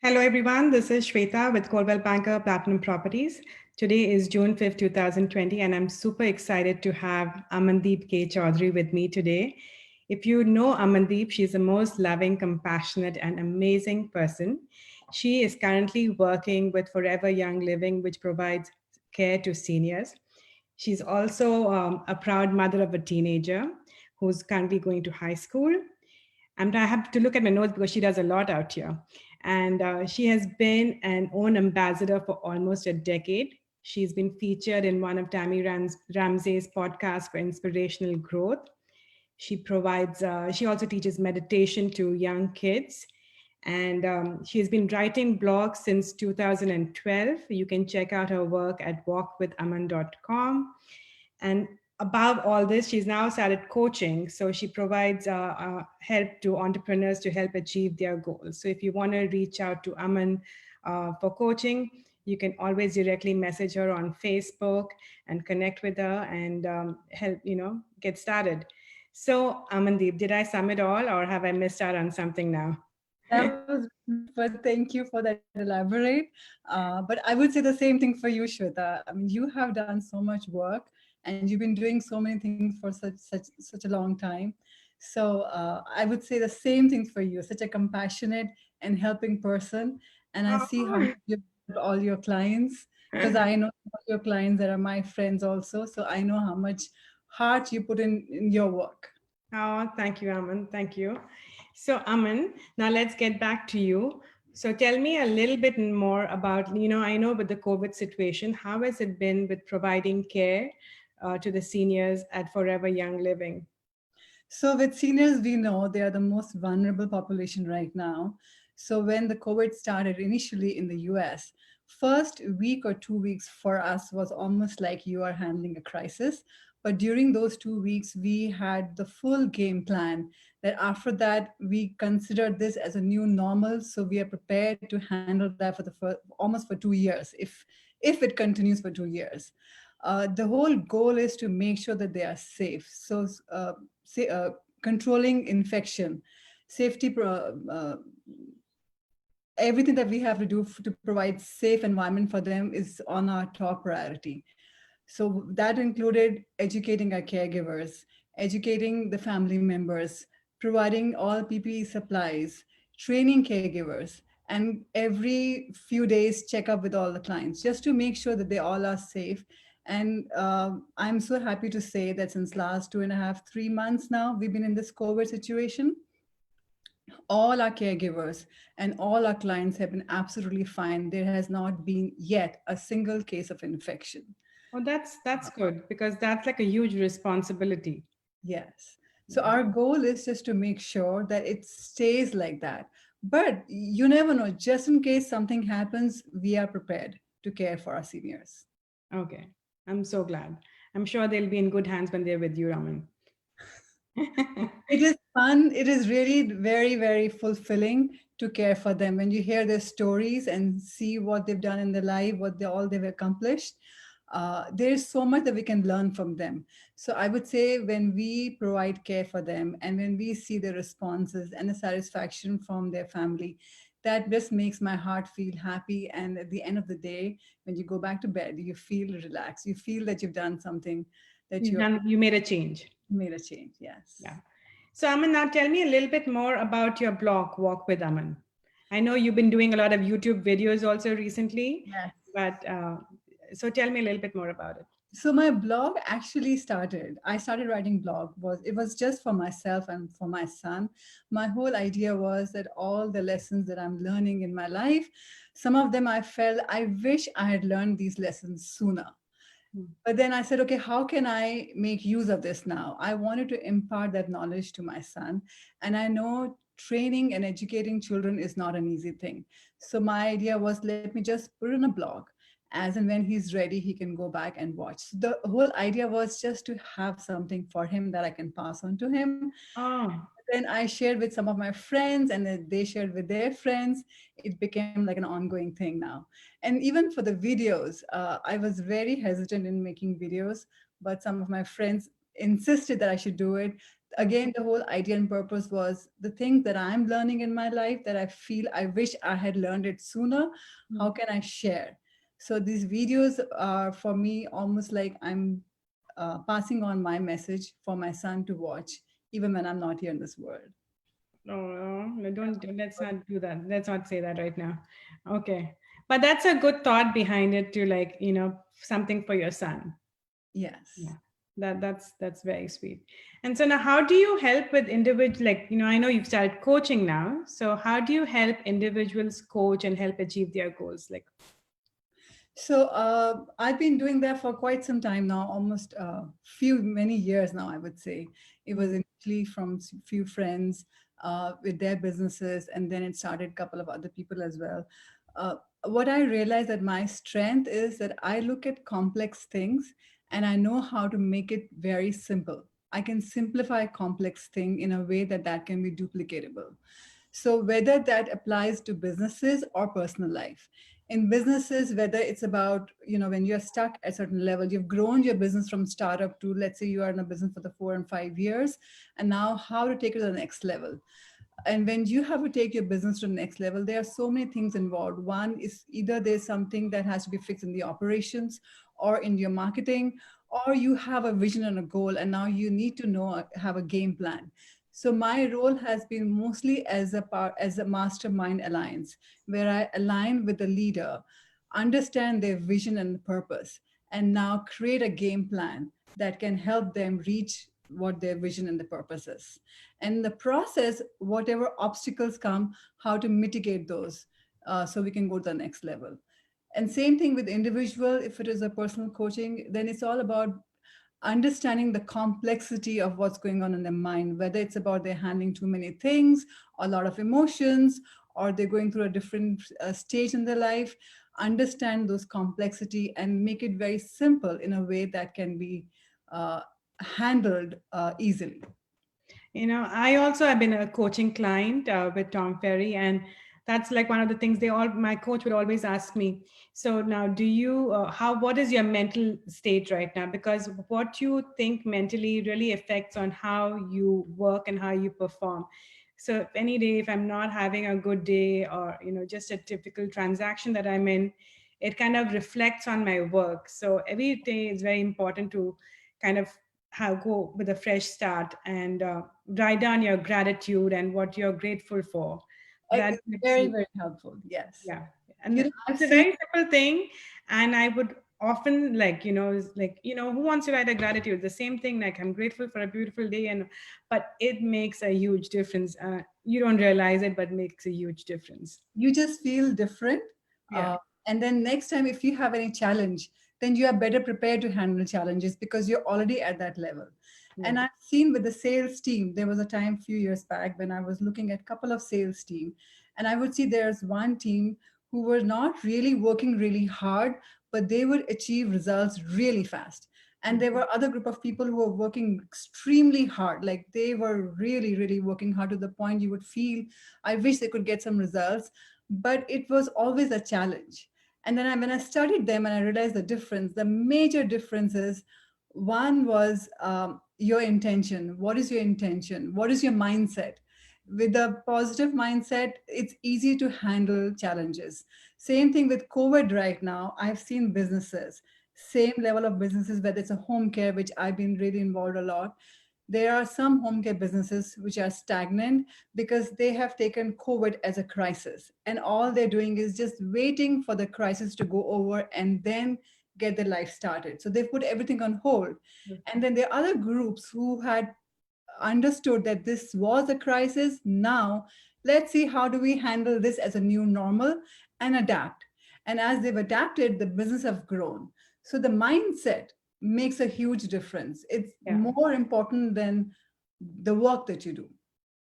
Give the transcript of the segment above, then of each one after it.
Hello, everyone. This is Shweta with Coldwell Banker Platinum Properties. Today is June 5th, 2020, and I'm super excited to have Amandeep K. Chaudhary with me today. If you know Amandeep, she's the most loving, compassionate, and amazing person. She is currently working with Forever Young Living, which provides care to seniors. She's also a proud mother of a teenager who's currently going to high school. I have to look at my notes because she does a lot out here. And she has been an own ambassador for almost a decade. She's been featured in one of Ramsey's podcasts for inspirational growth. She also teaches meditation to young kids. And she has been writing blogs since 2012. You can check out her work at walkwithaman.com. And above all this, she's now started coaching. So she provides help to entrepreneurs to help achieve their goals. So if you want to reach out to Aman for coaching, you can always directly message her on Facebook and connect with her and help, get started. So Amandeep, did I sum it all or have I missed out on something now? That was beautiful. Thank you for that elaborate. But I would say the same thing for you, Shweta. I mean, you have done so much work and you've been doing so many things for such a long time. So I would say the same thing for you, such a compassionate and helping person. And I see how Oh. much you help all your clients, because I know all your clients that are my friends also. So I know how much heart you put in your work. Oh, thank you, Aman. Thank you. So, Aman, now let's get back to you. So, tell me a little bit more about, I know with the COVID situation, how has it been with providing care to the seniors at Forever Young Living? So with seniors, we know they are the most vulnerable population right now. So when the COVID started initially in the US, first week or 2 weeks for us was almost like you are handling a crisis. But during those 2 weeks, we had the full game plan that after that, we considered this as a new normal. So we are prepared to handle that for almost for 2 years, if it continues for 2 years. The whole goal is to make sure that they are safe. So say, controlling infection, safety, everything that we have to do to provide safe environment for them is on our top priority. So that included educating our caregivers, educating the family members, providing all PPE supplies, training caregivers, and every few days check up with all the clients just to make sure that they all are safe. And I'm so happy to say that since last 2.5, 3 months now, we've been in this COVID situation. All our caregivers and all our clients have been absolutely fine. There has not been yet a single case of infection. Oh, that's good because that's like a huge responsibility. Yes. So Yeah. our goal is just to make sure that it stays like that. But you never know, just in case something happens, we are prepared to care for our seniors. Okay. I'm so glad. I'm sure they'll be in good hands when they're with you, Raman. It is fun. It is really very, very fulfilling to care for them. When you hear their stories and see what they've done in their life, all they've accomplished, there is so much that we can learn from them. So I would say when we provide care for them and when we see the responses and the satisfaction from their family, that just makes my heart feel happy. And at the end of the day, when you go back to bed, you feel relaxed. You feel that you've done something, that you You made a change. made a change. Yes. Yeah. So, Aman, now tell me a little bit more about your blog, Walk with Aman. I know you've been doing a lot of YouTube videos also recently, Yes. but so tell me a little bit more about it. So my blog actually started. I started writing blog was it was just for myself and for my son. My whole idea was that all the lessons that I'm learning in my life, some of them I felt I wish I had learned these lessons sooner. Hmm. But then I said, okay, how can I make use of this now? I wanted to impart that knowledge to my son. And I know training and educating children is not an easy thing. So my idea was, let me just put it in a blog. As and when he's ready, he can go back and watch. So the whole idea was just to have something for him that I can pass on to him. Oh, Then I shared with some of my friends, and then they shared with their friends. It became like an ongoing thing now. And even for the videos, I was very hesitant in making videos, but some of my friends insisted that I should do it. again, the whole idea and purpose was the things that I'm learning in my life that I feel I wish I had learned it sooner. How can I share? So these videos are for me almost like I'm passing on my message for my son to watch, even when I'm not here in this world. No, no, let's not do that. Let's not say that right now. Okay. But that's a good thought behind it to like, something for your son. Yes. Yeah. That's very sweet. And so now how do you help with individual, like, I know you've started coaching now. So how do you help individuals coach and help achieve their goals? Like, So I've been doing that for quite some time now, almost many years now, I would say. It was mm, initially from few friends with their businesses, and then it started a couple of other people as well. Uh, what I realized that my strength is that I look at complex things and I know how to make it very simple. I can simplify a complex thing in a way that can be duplicatable. So whether that applies to businesses or personal life. In businesses, whether it's about, when you're stuck at a certain level, you've grown your business from startup to, let's say you are in a business for the 4 and 5 years, and now how to take it to the next level. And when you have to take your business to the next level, there are so many things involved. One is either there's something that has to be fixed in the operations or in your marketing, or you have a vision and a goal, and now you need to have a game plan. So my role has been mostly as a mastermind alliance, where I align with the leader, understand their vision and purpose, and now create a game plan that can help them reach what their vision and the purpose is. And in the process, whatever obstacles come, how to mitigate those so we can go to the next level. And same thing with individual, if it is a personal coaching, then it's all about understanding the complexity of what's going on in their mind, whether it's about they're handling too many things, a lot of emotions, or they're going through a different stage in their life. Understand those complexity and make it very simple in a way that can be uh, handled easily. I also have been a coaching client with Tom Ferry, and that's like one of the things my coach would always ask me. So now, what is your mental state right now? Because what you think mentally really affects on how you work and how you perform. So if any day, if I'm not having a good day or, just a typical transaction that I'm in, it kind of reflects on my work. So every day is very important to kind of go with a fresh start and write down your gratitude and what you're grateful for. That It's makes very, you, very helpful. Yes. yeah. And I've it's a seen. very simple thing. And I would often who wants to write a gratitude? The same thing, like I'm grateful for a beautiful day. But it makes a huge difference. You don't realize it, but it makes a huge difference. You just feel different. Yeah. And then next time, if you have any challenge, then you are better prepared to handle challenges because you're already at that level. Yeah. And I've seen with the sales team, there was a time a few years back when I was looking at a couple of sales team, and I would see there's one team who were not really working really hard, but they would achieve results really fast. And there were other group of people who were working extremely hard, like they were really, really working hard to the point you would feel, I wish they could get some results, but it was always a challenge. And then when I studied them and I realized the difference, the major difference is one was your intention. What is your intention? What is your mindset? With a positive mindset, it's easy to handle challenges. Same thing with COVID right now. I've seen businesses, same level of businesses, whether it's a home care, which I've been really involved a lot. There are some home care businesses which are stagnant because they have taken COVID as a crisis. And all they're doing is just waiting for the crisis to go over and then get their life started. So they've put everything on hold. And then there are other groups who had understood that this was a crisis. Now, let's see how do we handle this as a new normal and adapt. And as they've adapted, the business have grown. So the mindset makes a huge difference. It's Yeah. more important than the work that you do.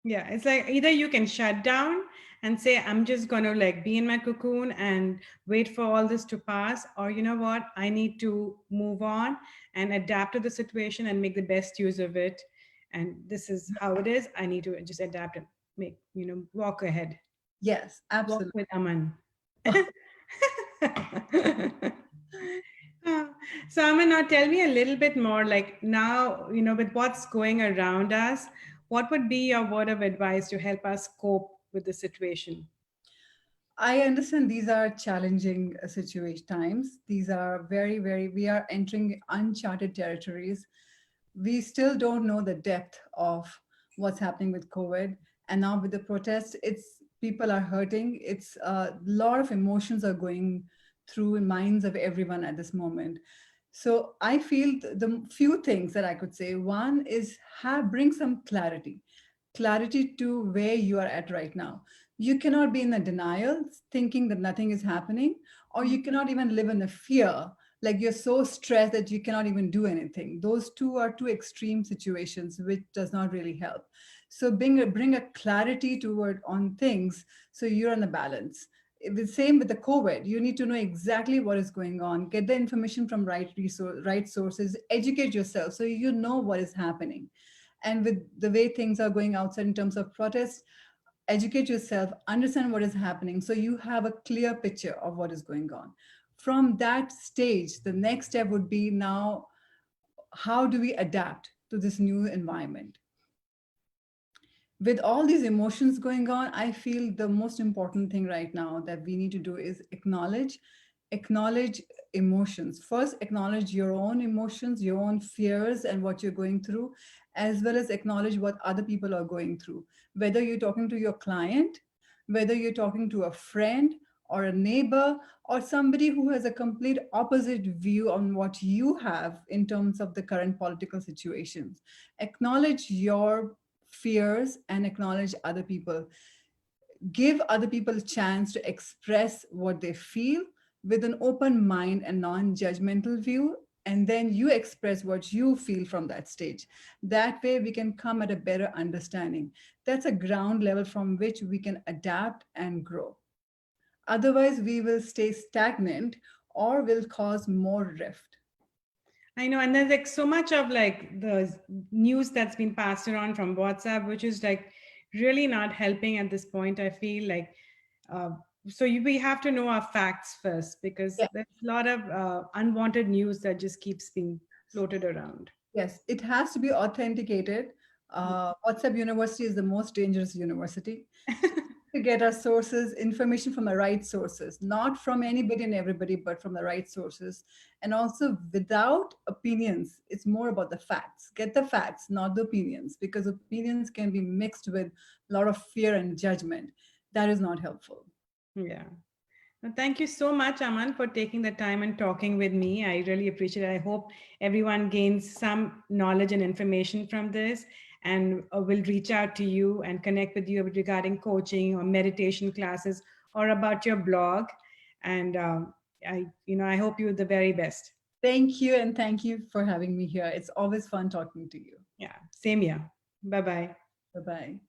Yeah, it's like either you can shut down and say, I'm just going to like be in my cocoon and wait for all this to pass, or you know what, I need to move on and adapt to the situation and make the best use of it. And this is how it is. I need to just adapt and walk ahead. Yes, Walk absolutely. with Aman. So Aman, now tell me a little bit more, like now, with what's going around us, what would be your word of advice to help us cope with the situation? I understand these are challenging situation times. These are very, very, we are entering uncharted territories. We still don't know the depth of what's happening with COVID. And now with the protests, it's people are hurting. It's a lot of emotions are going through in minds of everyone at this moment. So I feel the few things that I could say. One is bring some clarity to where you are at right now. You cannot be in a denial, thinking that nothing is happening, or you cannot even live in a fear, like you're so stressed that you cannot even do anything. Those two are two extreme situations, which does not really help. So bring a clarity toward on things, so you're in a balance. The same with the COVID. You need to know exactly what is going on. Get the information from right sources. Educate yourself so you know what is happening. And with the way things are going outside in terms of protests, educate yourself, understand what is happening so you have a clear picture of what is going on. From that stage, the next step would be now, how do we adapt to this new environment? With all these emotions going on, I feel the most important thing right now that we need to do is acknowledge emotions. First, acknowledge your own emotions, your own fears, and what you're going through, as well as acknowledge what other people are going through. Whether you're talking to your client, whether you're talking to a friend or a neighbor, or somebody who has a complete opposite view on what you have in terms of the current political situations. Acknowledge your fears and acknowledge other people. Give other people a chance to express what they feel with an open mind and non-judgmental view, and then you express what you feel from that stage. That way we can come at a better understanding. That's a ground level from which we can adapt and grow. Otherwise we will stay stagnant or will cause more rift. I know, and there's like so much of like the news that's been passed around from WhatsApp, which is like really not helping at this point. I feel like, uh, we have to know our facts first because Yeah. there's a lot of unwanted news that just keeps being floated around. Yes, it has to be authenticated. WhatsApp University is the most dangerous university. To get our sources, information from the right sources, not from anybody and everybody, but from the right sources. And also without opinions, it's more about the facts. Get the facts, not the opinions, because opinions can be mixed with a lot of fear and judgment. That is not helpful. Yeah. Well, thank you so much, Aman, for taking the time and talking with me. I really appreciate it. I hope everyone gains some knowledge and information from this and will reach out to you and connect with you regarding coaching or meditation classes or about your blog. And I hope you the very best. Thank you. And thank you for having me here. It's always fun talking to you. Yeah, same here. Bye-bye. Bye-bye.